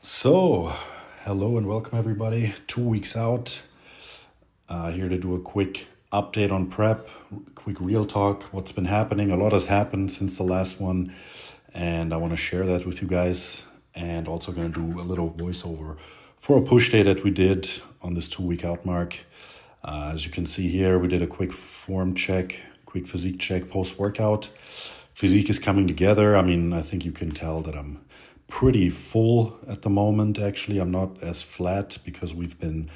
So, hello and welcome everybody. 2 weeks out. Here to do a quick update on prep, quick real talk, what's been happening. A lot has happened since the last one, and I want to share that with you guys. And also going to do a little voiceover for a push day that we did on this 2 week out mark. As you can see here, we did a quick form check, quick physique check post workout. Physique is coming together. I think you can tell that I'm pretty full at the moment. Actually, I'm not as flat because we've been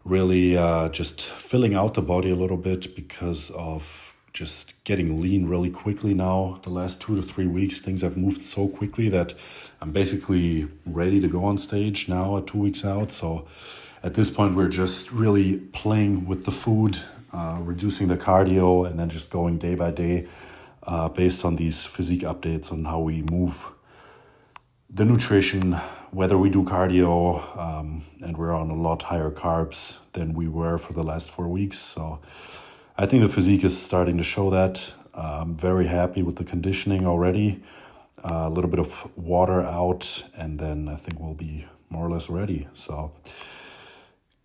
really just filling out the body a little bit because of just getting lean really quickly now. The last 2 to 3 weeks, things have moved so quickly that I'm basically ready to go on stage now at 2 weeks out. So at this point, we're just really playing with the food, reducing the cardio, and then just going day by day based on these physique updates on how we move the nutrition, whether we do cardio, and we're on a lot higher carbs than we were for the last 4 weeks. So I think the physique is starting to show that. I'm very happy with the conditioning already. A little bit of water out, and then I think we'll be more or less ready. So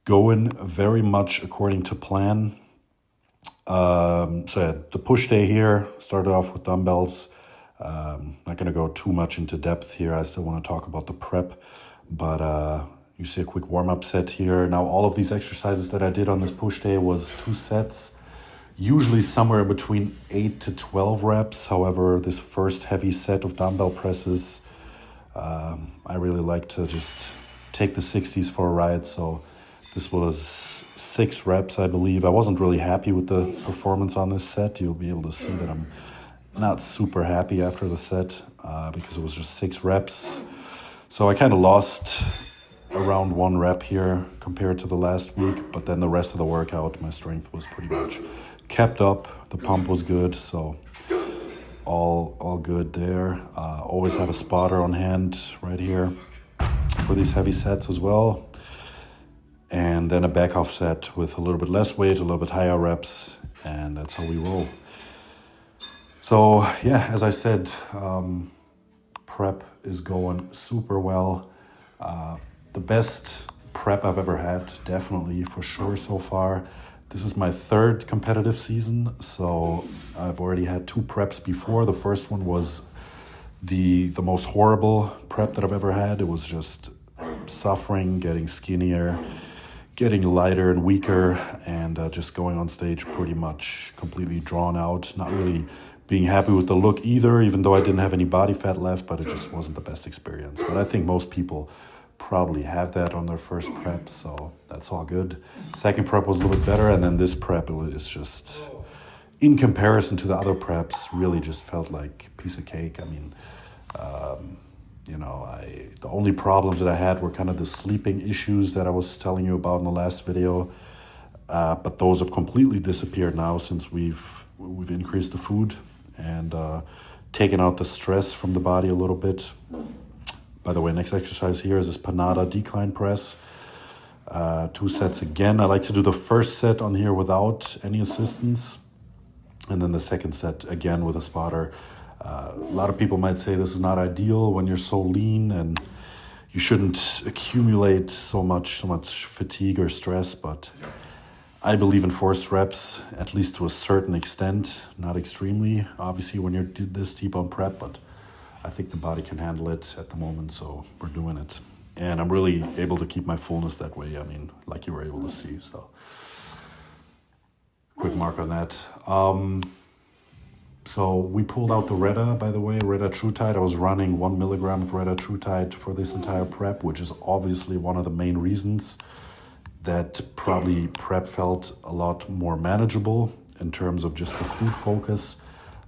going very much according to plan. The push day here started off with dumbbells. Not going to go too much into depth here. I still want to talk about the prep, but you see a quick warm-up set here. Now, all of these exercises that I did on this push day was 2 sets, usually somewhere between 8 to 12 reps. However, this first heavy set of dumbbell presses, I really like to just take the 60s for a ride. So this was 6 reps, I believe. I wasn't really happy with the performance on this set. You'll be able to see that I'm not super happy after the set because it was just 6 reps. So I kind of lost around 1 rep here compared to the last week, but then the rest of the workout, my strength was pretty much kept up. The pump was good, so all good there. Always have a spotter on hand right here for these heavy sets as well. And then a back off set with a little bit less weight, a little bit higher reps, and that's how we roll. So yeah, as I said, prep is going super well. The best prep I've ever had, definitely, for sure so far. This is my 3rd competitive season, so I've already had 2 preps before. The first one was the most horrible prep that I've ever had. It was just suffering, getting skinnier, getting lighter and weaker, and just going on stage pretty much completely drawn out, not really being happy with the look either, even though I didn't have any body fat left, but it just wasn't the best experience. But I think most people probably have that on their first prep, so that's all good. Second prep was a little bit better, and then this prep is just, in comparison to the other preps, really just felt like a piece of cake. The only problems that I had were kind of the sleeping issues that I was telling you about in the last video, but those have completely disappeared now since we've increased the food and taken out the stress from the body a little bit. By the way, next exercise here is this Panada decline press. 2 sets again. I like to do the first set on here without any assistance, and then the second set again with a spotter. A lot of people might say this is not ideal when you're so lean and you shouldn't accumulate so much fatigue or stress, but I believe in forced reps, at least to a certain extent, not extremely, obviously, when you're this deep on prep, but I think the body can handle it at the moment, so we're doing it. And I'm really able to keep my fullness that way, like you were able to see, so quick mark on that. So we pulled out the Reda, by the way, Reda TrueTide. I was running 1 milligram of Reda TrueTide for this entire prep, which is obviously one of the main reasons that probably prep felt a lot more manageable in terms of just the food focus.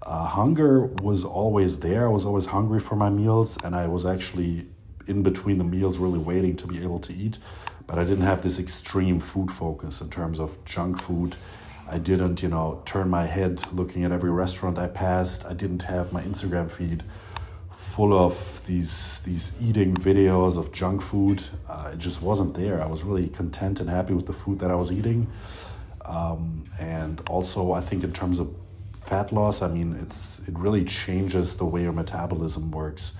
Hunger was always there. I was always hungry for my meals, and I was actually in between the meals really waiting to be able to eat, but I didn't have this extreme food focus in terms of junk food. I didn't, turn my head looking at every restaurant I passed. I didn't have my Instagram feed full of these eating videos of junk food. It just wasn't there. I was really content and happy with the food that I was eating. And also, I think in terms of fat loss, I mean, it really changes the way your metabolism works,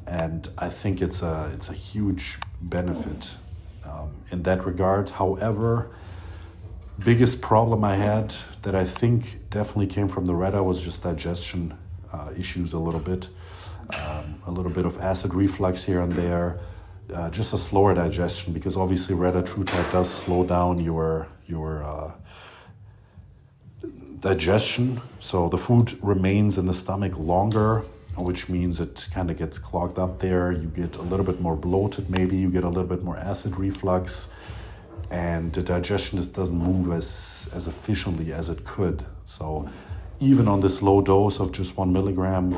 and I think it's a huge benefit in that regard. However, biggest problem I had that I think definitely came from the Retta was just digestion issues a little bit of acid reflux here and there, just a slower digestion, because obviously Retta TrueTide does slow down your digestion, so the food remains in the stomach longer, which means it kind of gets clogged up there. You get a little bit more bloated, maybe you get a little bit more acid reflux, and the digestion just doesn't move as efficiently as it could. So even on this low dose of just 1 milligram,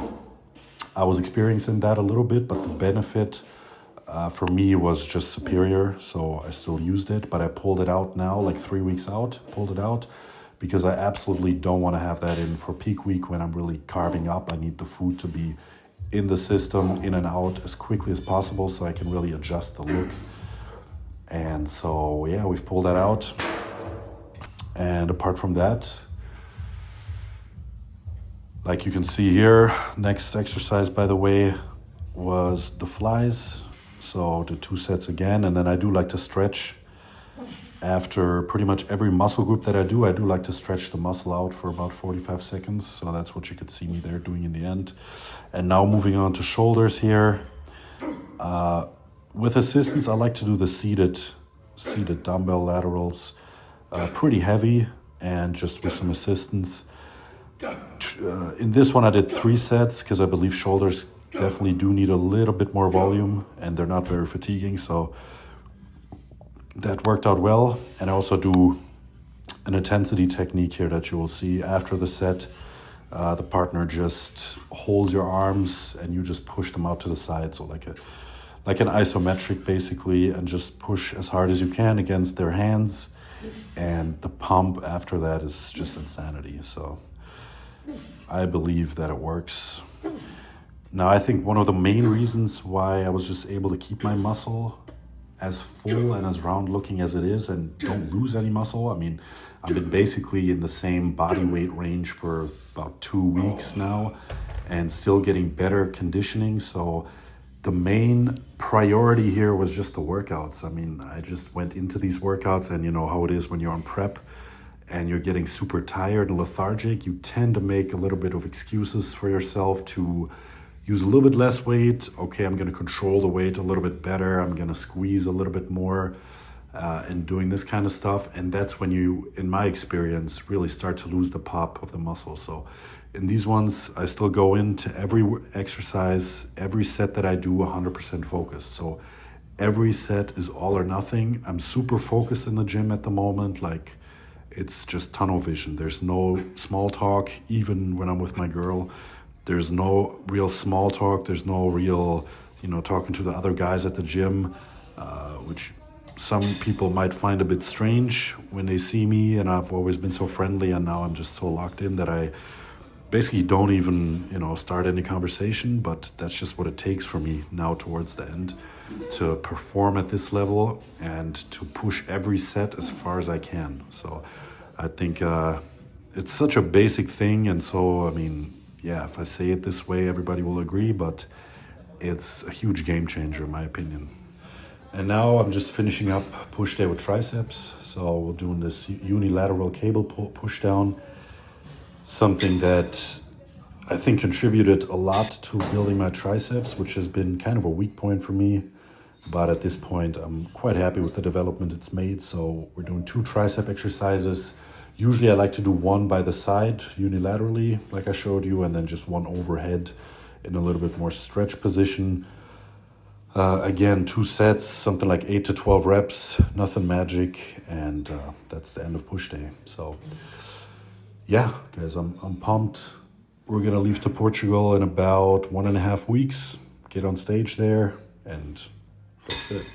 I was experiencing that a little bit, but the benefit for me was just superior. So I still used it, but I pulled it out now, like 3 weeks out, pulled it out, because I absolutely don't want to have that in for peak week when I'm really carving up. I need the food to be in the system, in and out as quickly as possible, so I can really adjust the look. And so, yeah, we've pulled that out. And apart from that, like you can see here, next exercise, by the way, was the flies. So the 2 sets again, and then I do like to stretch. After pretty much every muscle group that I do like to stretch the muscle out for about 45 seconds. So that's what you could see me there doing in the end. And now moving on to shoulders here. With assistance, I like to do the seated dumbbell laterals, pretty heavy, and just with some assistance. In this one I did 3 sets because I believe shoulders definitely do need a little bit more volume, and they're not very fatiguing, so that worked out well. And I also do an intensity technique here that you will see after the set. The partner just holds your arms and you just push them out to the side, so like an isometric basically, and just push as hard as you can against their hands, and the pump after that is just insanity. So I believe that it works. Now, I think one of the main reasons why I was just able to keep my muscle as full and as round looking as it is and don't lose any muscle, I mean, I've been basically in the same body weight range for about 2 weeks now and still getting better conditioning. So the main priority here was just the workouts. I mean, I just went into these workouts, and you know how it is when you're on prep and you're getting super tired and lethargic, you tend to make a little bit of excuses for yourself to use a little bit less weight. Okay, I'm going to control the weight a little bit better. I'm going to squeeze a little bit more and doing this kind of stuff. And that's when you, in my experience, really start to lose the pop of the muscle. So in these ones, I still go into every exercise, every set that I do 100% focused. So every set is all or nothing. I'm super focused in the gym at the moment. Like, it's just tunnel vision. There's no small talk, even when I'm with my girl. There's no real small talk. There's no real, talking to the other guys at the gym, which some people might find a bit strange when they see me. And I've always been so friendly, and now I'm just so locked in that I basically don't even, start any conversation. But that's just what it takes for me now towards the end to perform at this level and to push every set as far as I can. So I think it's such a basic thing. And so, I mean, yeah, if I say it this way, everybody will agree, but it's a huge game changer in my opinion. And now I'm just finishing up push day with triceps. So we're doing this unilateral cable push down, something that I think contributed a lot to building my triceps, which has been kind of a weak point for me. But at this point, I'm quite happy with the development it's made. So we're doing 2 tricep exercises. Usually I like to do 1 by the side unilaterally, like I showed you, and then just 1 overhead in a little bit more stretch position. Again, 2 sets, something like 8 to 12 reps, nothing magic, and that's the end of push day. So yeah, guys, I'm pumped. We're gonna leave to Portugal in about 1.5 weeks, get on stage there, and that's it.